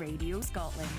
Radio Scotland.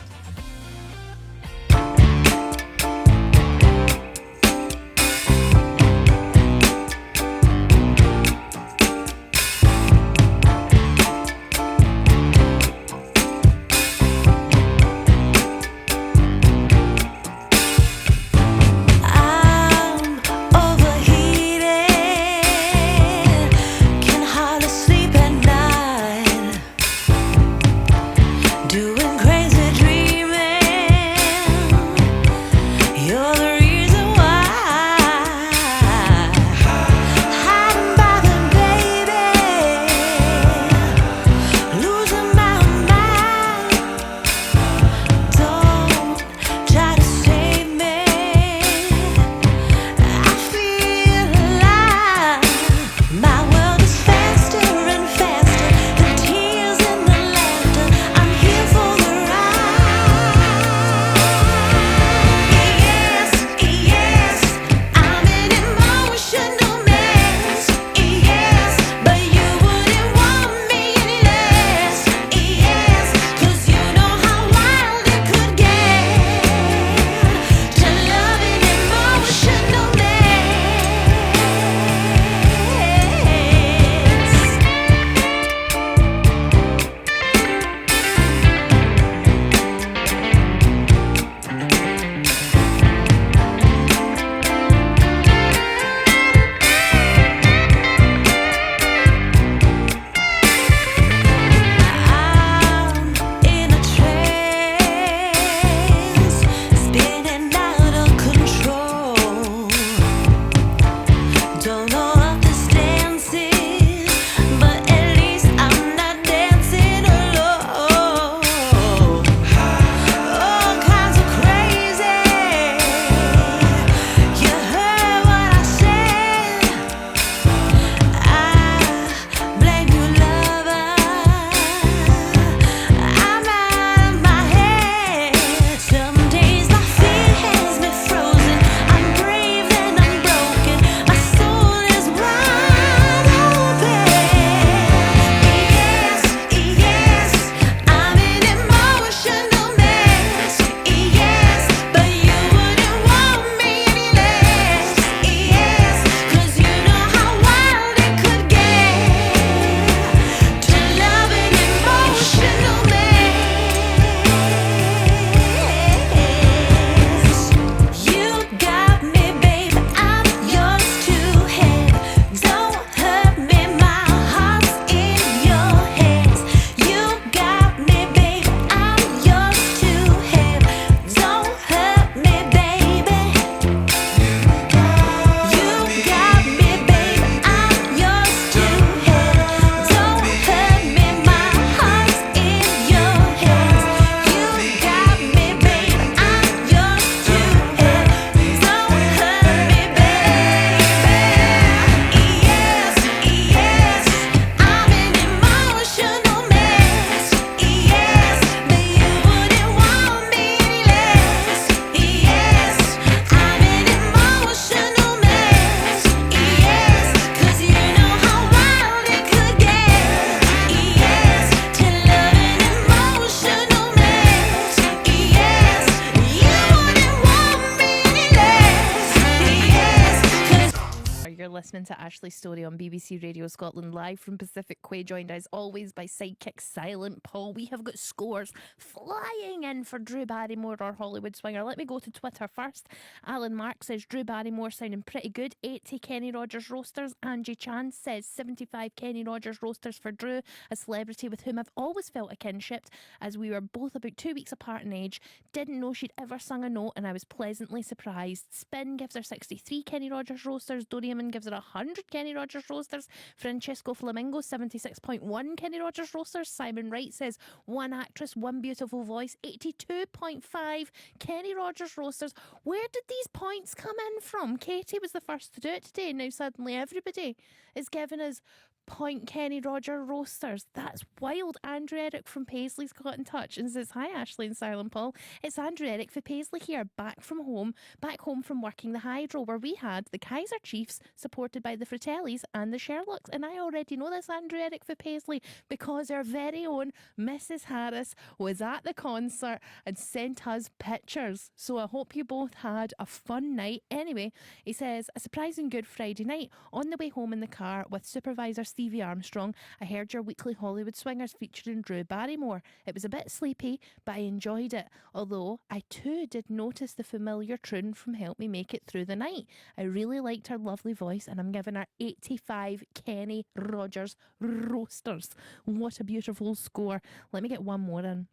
Listening to Ashley Storrie on BBC Radio Scotland, live from Pacific Quay, joined as always by sidekick Silent Paul. We have got scores flying in for Drew Barrymore or Hollywood Swinger. Let me go to Twitter first. Alan Mark says Drew Barrymore sounding pretty good. 80 Kenny Rogers roasters. Angie Chan says 75 Kenny Rogers roasters for Drew, a celebrity with whom I've always felt a kinship, as we were both about 2 weeks apart in age. Didn't know she'd ever sung a note, and I was pleasantly surprised. Spin gives her 63 Kenny Rogers roasters. Doriaman gives her 100 Kenny Rogers roasters. Francesco Flamingo 76.1 Kenny Rogers roasters. Simon Wright says one actress, one beautiful voice. 82.5 Kenny Rogers roasters. Where did these points come in from? Katie was the first to do it today. Now suddenly everybody is giving us Point Kenny Roger Roasters. That's wild. Andrew Eric from Paisley's got in touch and says, hi Ashley and Silent Paul. It's Andrew Eric for Paisley here, back home from working the Hydro, where we had the Kaiser Chiefs supported by the Fratellis and the Sherlocks. And I already know this, Andrew Eric for Paisley, because our very own Mrs. Harris was at the concert and sent us pictures. So I hope you both had a fun night. Anyway, he says, a surprising good Friday night. On the way home in the car with supervisor Stevie Armstrong, I heard your weekly Hollywood Swingers featuring Drew Barrymore. It was a bit sleepy, but I enjoyed it. Although I too did notice the familiar tune from Help Me Make It Through the Night. I really liked her lovely voice, and I'm giving her 85 Kenny Rogers Roasters. What a beautiful score. Let me get one more in.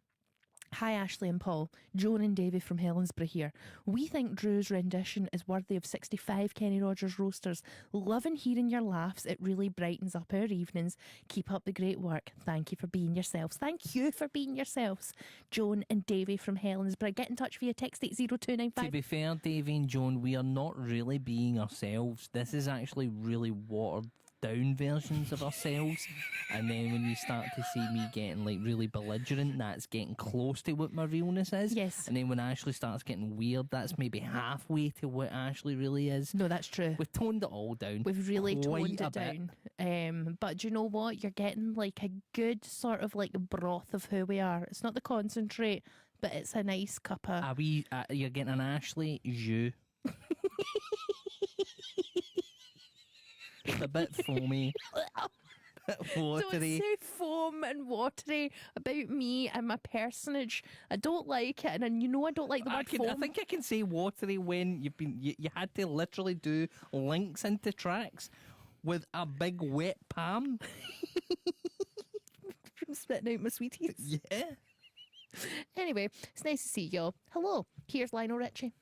Hi Ashley and Paul, Joan and Davy from Helensburgh here. We think Drew's rendition is worthy of 65 Kenny Rogers Roasters. Loving hearing your laughs, it really brightens up our evenings. Keep up the great work. Thank you for being yourselves. Thank you for being yourselves. Joan and Davy from Helensburgh. Get in touch via text 80295. To be fair, Davy and Joan, we are not really being ourselves. This is actually really watered down versions of ourselves, and then when you start to see me getting like really belligerent, that's getting close to what my realness is. Yes. And then when Ashley starts getting weird, that's maybe halfway to what Ashley really is. No, that's true. We've toned it all down. We've really quite toned it down. But do you know what? You're getting like a good sort of like broth of who we are. It's not the concentrate, but it's a nice cup of... You're getting an Ashley jus. It's a bit foamy. Watery. Don't say foam and watery about me and my personage. I don't like it, and you know I don't like the word foam. I think I can say watery when you had to literally do links into tracks with a big wet palm. I'm spitting out my sweeties. Yeah. Anyway, it's nice to see y'all. Hello, here's Lionel Richie.